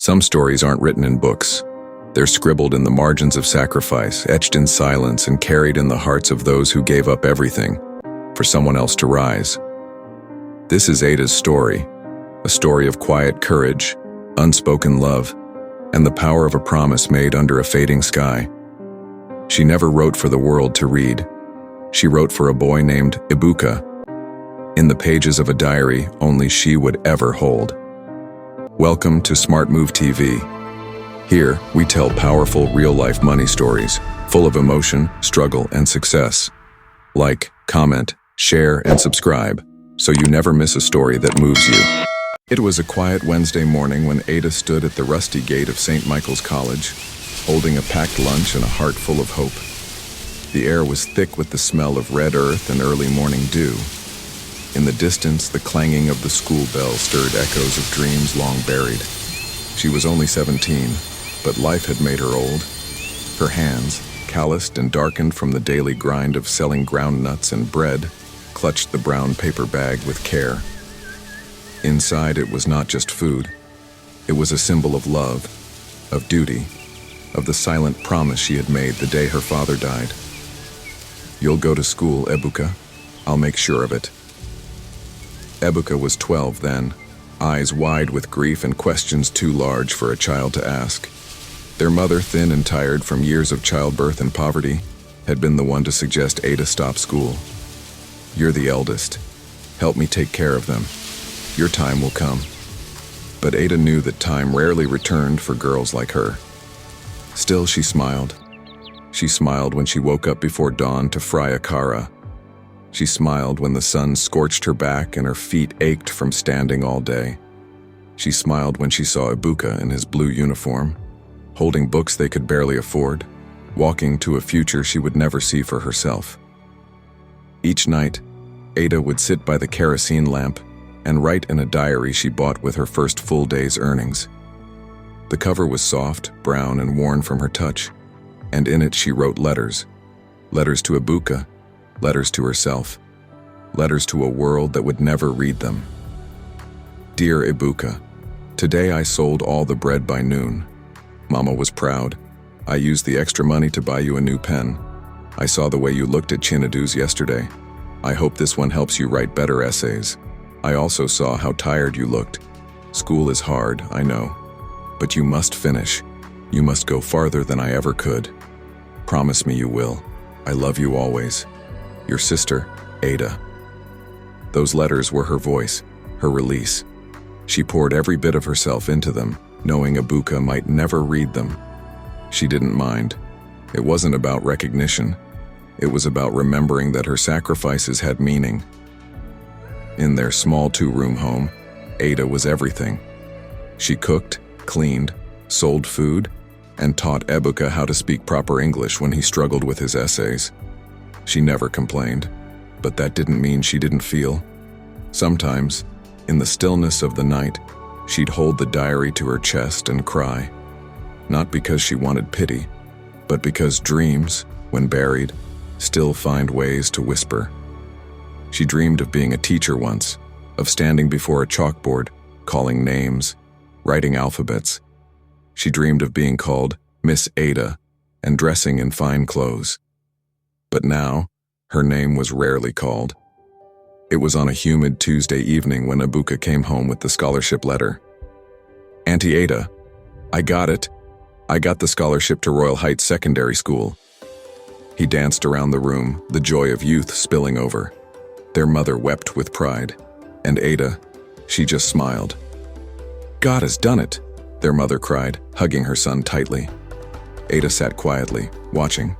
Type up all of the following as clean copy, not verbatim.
Some stories aren't written in books. They're scribbled in the margins of sacrifice, etched in silence, and carried in the hearts of those who gave up everything for someone else to rise. This is Ada's story, a story of quiet courage, unspoken love, and the power of a promise made under a fading sky. She never wrote for the world to read. She wrote for a boy named Ebuka, in the pages of a diary only she would ever hold. Welcome to Smart Move TV. Here, we tell powerful, real-life money stories, full of emotion, struggle, and success. Like, comment, share, and subscribe, so you never miss a story that moves you. It was a quiet Wednesday morning when Ada stood at the rusty gate of St. Michael's College, holding a packed lunch and a heart full of hope. The air was thick with the smell of red earth and early morning dew. In the distance, the clanging of the school bell stirred echoes of dreams long buried. She was only 17, but life had made her old. Her hands, calloused and darkened from the daily grind of selling ground nuts and bread, clutched the brown paper bag with care. Inside, it was not just food. It was a symbol of love, of duty, of the silent promise she had made the day her father died. "You'll go to school, Ebuka. I'll make sure of it." Ebuka was 12 then, eyes wide with grief and questions too large for a child to ask. Their mother, thin and tired from years of childbirth and poverty, had been the one to suggest Ada stop school. "You're the eldest. Help me take care of them. Your time will come." But Ada knew that time rarely returned for girls like her. Still, she smiled. She smiled when she woke up before dawn to fry a kara. She smiled when the sun scorched her back and her feet ached from standing all day. She smiled when she saw Ebuka in his blue uniform, holding books they could barely afford, walking to a future she would never see for herself. Each night, Ada would sit by the kerosene lamp and write in a diary she bought with her first full day's earnings. The cover was soft, brown, and worn from her touch, and in it she wrote letters. Letters to Ebuka, letters to herself, letters to a world that would never read them. "Dear Ebuka, today I sold all the bread by noon. Mama was proud. I used the extra money to buy you a new pen. I saw the way you looked at Chinadu's yesterday. I hope this one helps you write better essays. I also saw how tired you looked. School is hard, I know. But you must finish. You must go farther than I ever could. Promise me you will. I love you always. Your sister, Ada." Those letters were her voice, her release. She poured every bit of herself into them, knowing Ebuka might never read them. She didn't mind. It wasn't about recognition. It was about remembering that her sacrifices had meaning. In their small two-room home, Ada was everything. She cooked, cleaned, sold food, and taught Ebuka how to speak proper English when he struggled with his essays. She never complained, but that didn't mean she didn't feel. Sometimes, in the stillness of the night, she'd hold the diary to her chest and cry. Not because she wanted pity, but because dreams, when buried, still find ways to whisper. She dreamed of being a teacher once, of standing before a chalkboard, calling names, writing alphabets. She dreamed of being called Miss Ada and dressing in fine clothes. But now, her name was rarely called. It was on a humid Tuesday evening when Ebuka came home with the scholarship letter. "Auntie Ada, I got it. I got the scholarship to Royal Heights Secondary School." He danced around the room, the joy of youth spilling over. Their mother wept with pride, and Ada, she just smiled. "God has done it," their mother cried, hugging her son tightly. Ada sat quietly, watching.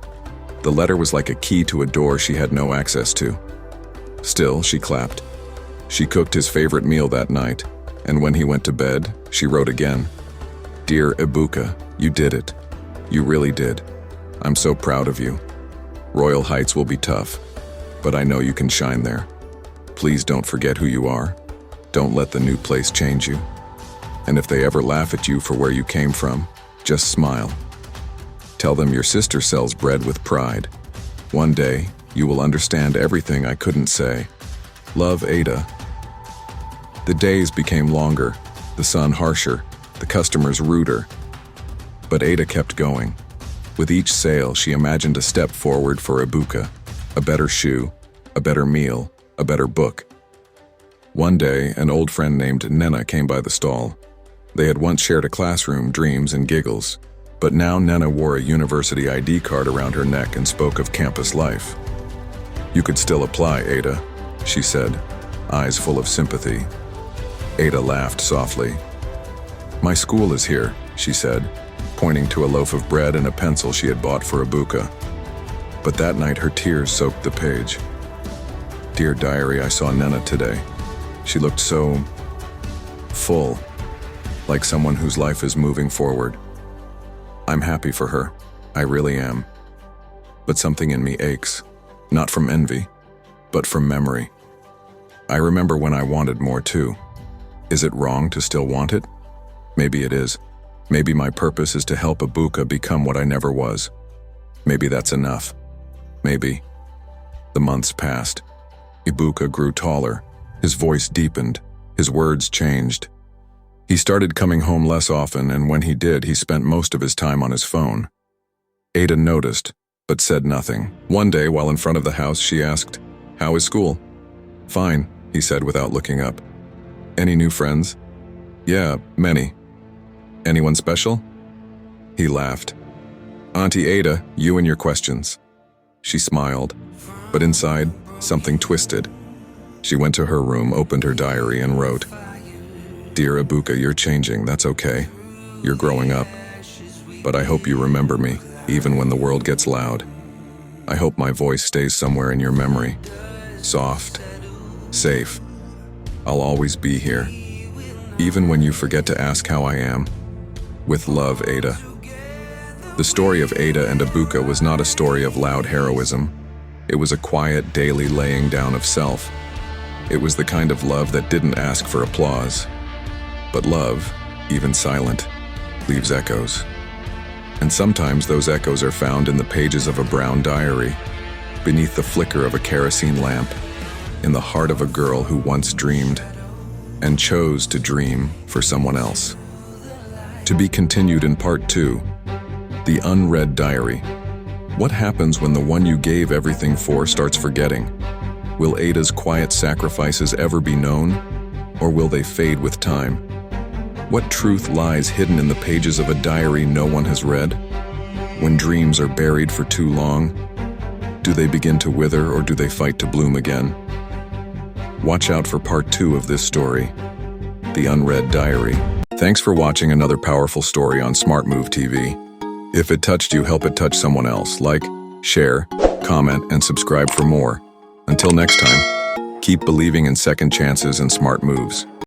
The letter was like a key to a door she had no access to. Still, she clapped. She cooked his favorite meal that night, and when he went to bed, she wrote again. "Dear Ebuka, you did it. You really did. I'm so proud of you. Royal Heights will be tough, but I know you can shine there. Please don't forget who you are. Don't let the new place change you. And if they ever laugh at you for where you came from, just smile. Tell them your sister sells bread with pride. One day, you will understand everything I couldn't say. Love, Ada." The days became longer, the sun harsher, The customers rued her. But Ada kept going. With each sale, she imagined a step forward for Ibuka, a better shoe, a better meal, a better book. One day, an old friend named Nena came by the stall. They had once shared a classroom, dreams, and giggles, but now Nena wore a university ID card around her neck and spoke of campus life. "You could still apply, Ada," she said, eyes full of sympathy. Ada laughed softly. "My school is here," she said, pointing to a loaf of bread and a pencil she had bought for Ibuka. But that night her tears soaked the page. "Dear diary, I saw Nena today. She looked so full, like someone whose life is moving forward. I'm happy for her, I really am. But something in me aches, not from envy, but from memory. I remember when I wanted more too. Is it wrong to still want it? Maybe it is. Maybe my purpose is to help Ibuka become what I never was. Maybe that's enough. Maybe." The months passed. Ibuka grew taller. His voice deepened. His words changed. He started coming home less often, and when he did, he spent most of his time on his phone. Ada noticed, but said nothing. One day, while in front of the house, she asked, "How is school?" "Fine," he said without looking up. "Any new friends?" "Yeah, many." "Anyone special?" He laughed. "Auntie Ada, you and your questions." She smiled, but inside, something twisted. She went to her room, opened her diary, and wrote, "Dear Ibuka, you're changing, that's okay. You're growing up. But I hope you remember me, even when the world gets loud. I hope my voice stays somewhere in your memory. Soft, safe. I'll always be here. Even when you forget to ask how I am. With love, Ada." The story of Ada and Ibuka was not a story of loud heroism. It was a quiet, daily laying down of self. It was the kind of love that didn't ask for applause. But love, even silent, leaves echoes. And sometimes those echoes are found in the pages of a brown diary, beneath the flicker of a kerosene lamp, in the heart of a girl who once dreamed, and chose to dream for someone else. To be continued in Part 2, The Unread Diary. What happens when the one you gave everything for starts forgetting? Will Ada's quiet sacrifices ever be known, or will they fade with time? What truth lies hidden in the pages of a diary no one has read? When dreams are buried for too long, do they begin to wither or do they fight to bloom again? Watch out for Part 2 of this story, The Unread Diary. Thanks for watching another powerful story on Smart Move TV. If it touched you, help it touch someone else. Like, share, comment, and subscribe for more. Until next time, keep believing in second chances and smart moves.